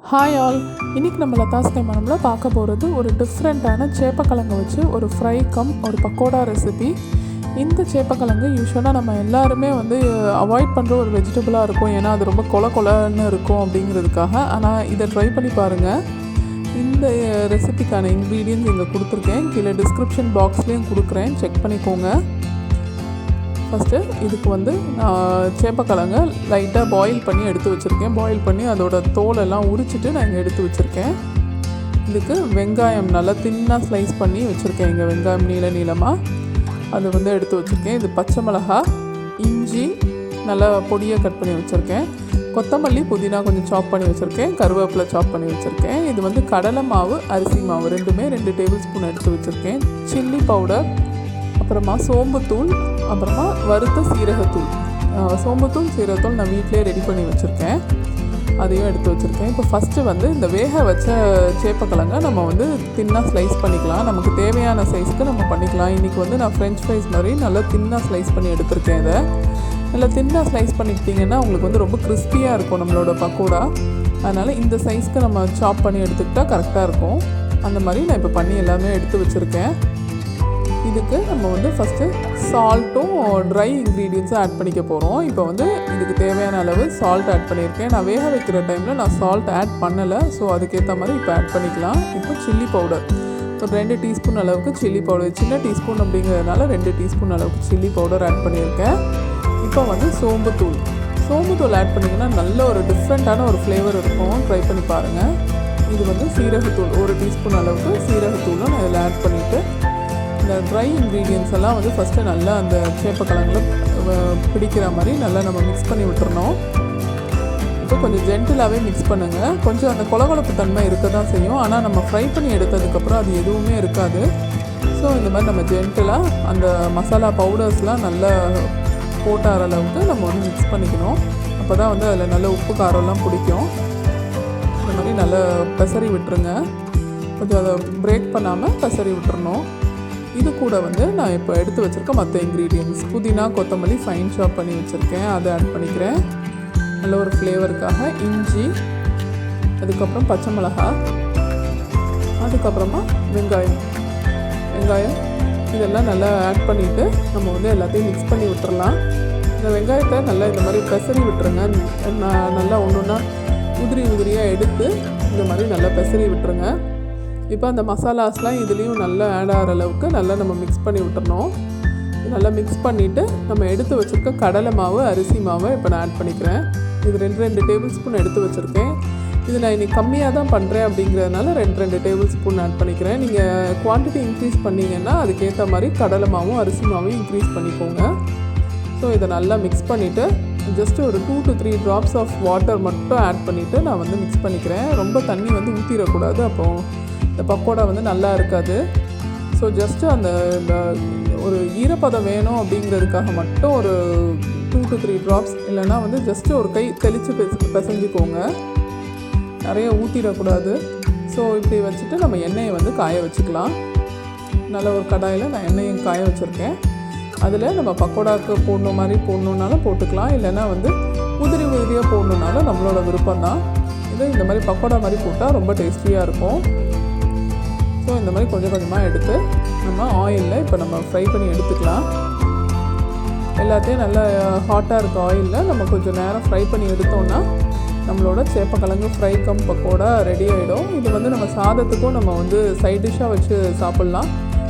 Hi all, இன்றைக்கி நம்ம லதாஸ் கைமானமில் பார்க்க போகிறது ஒரு டிஃப்ரெண்ட்டான சேப்பக்கிழங்கு வச்சு ஒரு ஃப்ரை ஒரு பக்கோடா ரெசிபி. இந்த சேப்பக்கிழங்கு யூஸ்வலாக நம்ம எல்லாருமே அவாய்ட் பண்ணுற ஒரு வெஜிடபிளாக இருக்கும், ஏன்னா அது ரொம்ப கொலன்னு இருக்கும் அப்படிங்கிறதுக்காக. ஆனால் இதை ட்ரை பண்ணி பாருங்கள். இந்த ரெசிபிக்கான இன்க்ரீடியன்ட்ஸ் இங்கே கொடுத்துருக்கேன், கீழே டிஸ்கிரிப்ஷன் பாக்ஸ்லேயும் கொடுக்குறேன், செக் பண்ணிக்கோங்க. ஃபஸ்ட்டு இதுக்கு நான் சேப்பக்கிழங்க லைட்டாக பாயில் பண்ணி எடுத்து வச்சுருக்கேன். பாயில் பண்ணி அதோட தோலெல்லாம் உரிச்சிட்டு நான் இங்கே எடுத்து வச்சுருக்கேன். இதுக்கு வெங்காயம் நல்லா தின்னாக ஸ்லைஸ் பண்ணி வச்சுருக்கேன். இங்கே வெங்காயம் நீளமாக அது எடுத்து வச்சுருக்கேன். இது பச்சை மிளகாய், இஞ்சி நல்லா பொடியாக கட் பண்ணி வச்சுருக்கேன். கொத்தமல்லி, புதினா கொஞ்சம் சாப் பண்ணி வச்சுருக்கேன். கருவேப்பிலை சாப் பண்ணி வச்சுருக்கேன். இது கடலை மாவு, அரிசி மாவு ரெண்டுமே 2 டேபிள் ஸ்பூன் எடுத்து வச்சுருக்கேன். சில்லி பவுடர், அப்புறமா சோம்புத்தூள், அப்புறமா வறுத்த சீரகத்தூள். சோம்புத்தூள், சீரகத்தூள் நான் வீட்டிலே ரெடி பண்ணி வச்சுருக்கேன், அதையும் எடுத்து வச்சுருக்கேன். இப்போ ஃபஸ்ட்டு இந்த வேக வச்ச சேப்பக்கிழங்க நம்ம தின்னாக ஸ்லைஸ் பண்ணிக்கலாம். நமக்கு தேவையான சைஸ்க்கு நம்ம பண்ணிக்கலாம். இன்றைக்கி நான் ஃப்ரெஞ்ச் ஃப்ரைஸ் மாதிரி நல்லா தின்னாக ஸ்லைஸ் பண்ணி எடுத்திருக்கேன். இதை நல்லா தின்னாக ஸ்லைஸ் பண்ணிக்கிட்டிங்கன்னா உங்களுக்கு ரொம்ப கிறிஸ்பியாக இருக்கும் நம்மளோட பக்கோடா. அதனால் இந்த சைஸ்க்கு நம்ம சாப் பண்ணி எடுத்துக்கிட்டால் கரெக்டாக இருக்கும். அந்த மாதிரி நான் இப்போ பண்ணி எல்லாமே எடுத்து வச்சுருக்கேன். இதுக்கு நம்ம ஃபஸ்ட்டு சால்ட்டும் ட்ரை இன்க்ரீடியன்ஸும் ஆட் பண்ணிக்க போகிறோம். இப்போ இதுக்கு தேவையான அளவு சால்ட் ஆட் பண்ணியிருக்கேன். நான் வேக வைக்கிற டைமில் நான் சால்ட் ஆட் பண்ணலை, ஸோ அதுக்கேற்ற மாதிரி இப்போ ஆட் பண்ணிக்கலாம். இப்போ சில்லி பவுடர் ஒரு 2 டீஸ்பூன் அளவுக்கு சில்லி பவுடர், சின்ன டீஸ்பூன் அப்படிங்கிறதுனால 2 டீஸ்பூன் அளவுக்கு சில்லி பவுடர் ஆட் பண்ணியிருக்கேன். இப்போ சோம்புத்தூள் ஆட் பண்ணிங்கன்னா நல்ல ஒரு டிஃப்ரெண்ட்டான ஒரு ஃப்ளேவர் இருக்கும், ட்ரை பண்ணி பாருங்கள். இது சீரகத்தூள் 1 டீஸ்பூன் அளவுக்கு சீரகத்தூளும் நான் இதில் ஆட் பண்ணிவிட்டு இந்த ட்ரை இன்க்ரீடியன்ஸ் எல்லாம் ஃபஸ்ட்டு நல்லா அந்த சேப்பக்கிழங்குல பிடிக்கிற மாதிரி நல்லா நம்ம மிக்ஸ் பண்ணி விட்டுறணும். இப்போ கொஞ்சம் ஜென்டிலாகவே மிக்ஸ் பண்ணுங்கள். கொஞ்சம் அந்த கொலகொலப்பு தன்மை இருக்க தான் செய்யும், ஆனால் நம்ம ஃப்ரை பண்ணி எடுத்ததுக்கப்புறம் அது எதுவுமே இருக்காது. ஸோ இந்த மாதிரி நம்ம ஜென்டிலாக அந்த மசாலா பவுடர்ஸ்லாம் நல்லா போட்டார அளவுக்கு நம்ம மிக்ஸ் பண்ணிக்கணும். அப்போ தான் அதில் நல்ல உப்பு காரம்லாம் பிடிக்கும். இந்த மாதிரி நல்லா பெசரி விட்டுருங்க. கொஞ்சம் அதை பிரேக் பண்ணாமல் பெசரி விட்டுறணும். இது கூட நான் இப்போ எடுத்து வச்சுருக்கேன் மற்ற இன்க்ரீடியன்ட்ஸ், புதினா, கொத்தமல்லி ஃபைன் சாப் பண்ணி வச்சுருக்கேன், அதை ஆட் பண்ணிக்கிறேன் நல்ல ஒரு ஃப்ளேவருக்காக. இஞ்சி, அதுக்கப்புறம் பச்சை மிளகாய், அதுக்கப்புறமா வெங்காயம் இதெல்லாம் நல்லா ஆட் பண்ணிவிட்டு நம்ம எல்லாத்தையும் மிக்ஸ் பண்ணி விட்டுறலாம். இந்த வெங்காயத்தை நல்லா இந்த மாதிரி பெசரி விட்டுருங்க. நல்லா ஒன்றுன்னா உதிரியாக எடுத்து இந்த மாதிரி நல்லா பெசரி விட்டுருங்க. இப்போ அந்த மசாலாஸ்லாம் இதுலேயும் நல்லா ஆட் ஆகிற அளவுக்கு நல்லா நம்ம மிக்ஸ் பண்ணி விட்டுறணும். நல்லா மிக்ஸ் பண்ணிவிட்டு நம்ம எடுத்து வச்சுருக்க கடலை மாவு, அரிசி மாவை இப்போ நான் ஆட் பண்ணிக்கிறேன். இது 2 டேபிள் ஸ்பூன் எடுத்து வச்சுருக்கேன். இது நான் இன்றைக்கி கம்மியாக தான் பண்ணுறேன் அப்படிங்கிறதுனால 2 டேபிள் ஸ்பூன் ஆட் பண்ணிக்கிறேன். நீங்கள் குவான்டிட்டி இன்க்ரீஸ் பண்ணிங்கன்னா அதுக்கேற்ற மாதிரி கடலை மாவும் அரிசி மாவும் இன்க்ரீஸ் பண்ணிக்கோங்க. ஸோ இதை நல்லா மிக்ஸ் பண்ணிவிட்டு ஜஸ்ட்டு ஒரு 2 to 3 ட்ராப்ஸ் ஆஃப் வாட்டர் மட்டும் ஆட் பண்ணிவிட்டு நான் மிக்ஸ் பண்ணிக்கிறேன். ரொம்ப தண்ணி ஊற்றிடக்கூடாது, அப்போது இந்த பக்கோடா நல்லா இருக்காது. ஸோ ஜஸ்ட்டு அந்த ஒரு ஈரப்பதம் வேணும் அப்படிங்கிறதுக்காக மட்டும் ஒரு 2 to 3 ட்ராப்ஸ், இல்லைனா ஜஸ்ட்டு ஒரு கை தெளித்து பிசைஞ்சிக்கோங்க, நிறைய ஊற்றிடக்கூடாது. ஸோ இப்படி வச்சுட்டு நம்ம எண்ணெயை காய வச்சுக்கலாம். நல்ல ஒரு கடாயில் நான் எண்ணெயை காய வச்சுருக்கேன். அதில் நம்ம பக்கோடாவுக்கு போடணும் மாதிரி போடணுன்னாலும் போட்டுக்கலாம், இல்லைனா உதிரியாக போடணுன்னாலும் நம்மளோட விருப்பம் தான். இந்த மாதிரி பக்கோடா மாதிரி போட்டால் ரொம்ப டேஸ்டியாக இருக்கும். ஸோ இந்த மாதிரி கொஞ்சம் கொஞ்சமாக எடுத்து நம்ம ஆயிலில் இப்போ நம்ம ஃப்ரை பண்ணி எடுத்துக்கலாம். எல்லாத்தையும் நல்லா ஹாட்டாக இருக்க ஆயிலில் நம்ம கொஞ்சம் நேரம் ஃப்ரை பண்ணி எடுத்தோன்னா நம்மளோட சேப்பக்கிழங்கு ஃப்ரை பக்கோடா ரெடி ஆகிடும். இது நம்ம சாதத்துக்கும் நம்ம சைட் டிஷ்ஷாக வச்சு சாப்பிட்லாம்.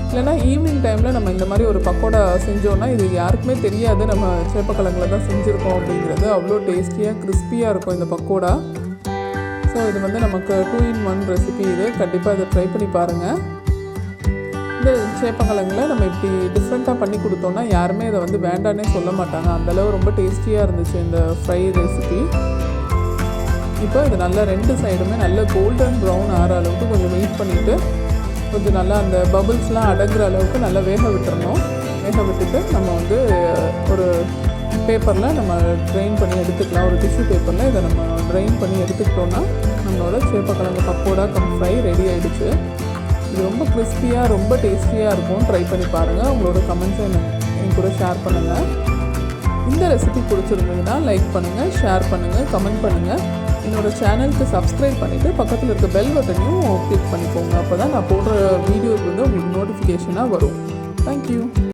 இல்லைனா ஈவினிங் டைமில் நம்ம இந்த மாதிரி ஒரு பக்கோடா செஞ்சோன்னா இது யாருக்குமே தெரியாது நம்ம சேப்பக்கிழங்குல தான் செஞ்சுருக்கோம் அப்படிங்கிறது. அவ்வளோ டேஸ்டியாக கிறிஸ்பியாக இருக்கும் இந்த பக்கோடா. ஸோ இது நமக்கு 2 in 1 ரெசிபி. இது கண்டிப்பாக இதை ட்ரை பண்ணி பாருங்கள். இந்த சேப்பக்கிழங்குல நம்ம இப்படி டிஃப்ரெண்ட்டாக பண்ணி கொடுத்தோன்னா யாருமே இதை வேண்டானே சொல்ல மாட்டாங்க. அந்தளவு ரொம்ப டேஸ்டியாக இருந்துச்சு இந்த ஃப்ரை ரெசிபி. இப்போ இது நல்லா 2 சைடுமே நல்லா கோல்டன் ப்ரௌன் ஆகிற அளவுக்கு கொஞ்சம் வெயிட் பண்ணிவிட்டு கொஞ்சம் நல்லா அந்த பபுள்ஸ்லாம் அடங்குற அளவுக்கு நல்லா வேக விட்டுறணும். வேக விட்டுட்டு நம்ம ஒரு பேப்பரில் நம்ம ட்ரைன் பண்ணி எடுத்துக்கலாம். ஒரு டிஷ்யூ பேப்பரில் இதை நம்ம ட்ரைன் பண்ணி எடுத்துக்கிட்டோன்னா நம்மளோட சேப்பக்கிழங்கு பக்கோடா ஃப்ரை ரெடி ஆகிடுச்சு. இது ரொம்ப கிறிஸ்பியாக ரொம்ப டேஸ்டியாக இருக்கும். ட்ரை பண்ணி பாருங்கள். உங்களோட கமெண்ட்ஸை என் கூட ஷேர் பண்ணுங்கள். இந்த ரெசிபி பிடிச்சிருந்ததுன்னா லைக் பண்ணுங்கள், ஷேர் பண்ணுங்கள், கமெண்ட் பண்ணுங்கள். என்னோடய சேனலுக்கு சப்ஸ்கிரைப் பண்ணிவிட்டு பக்கத்தில் இருக்க பெல் பட்டனையும் கிளிக் பண்ணிக்கோங்க. அப்போ தான் நான் போடுற வீடியோஸ் வந்து உங்களுக்கு நோட்டிஃபிகேஷனாக வரும். தேங்க்யூ.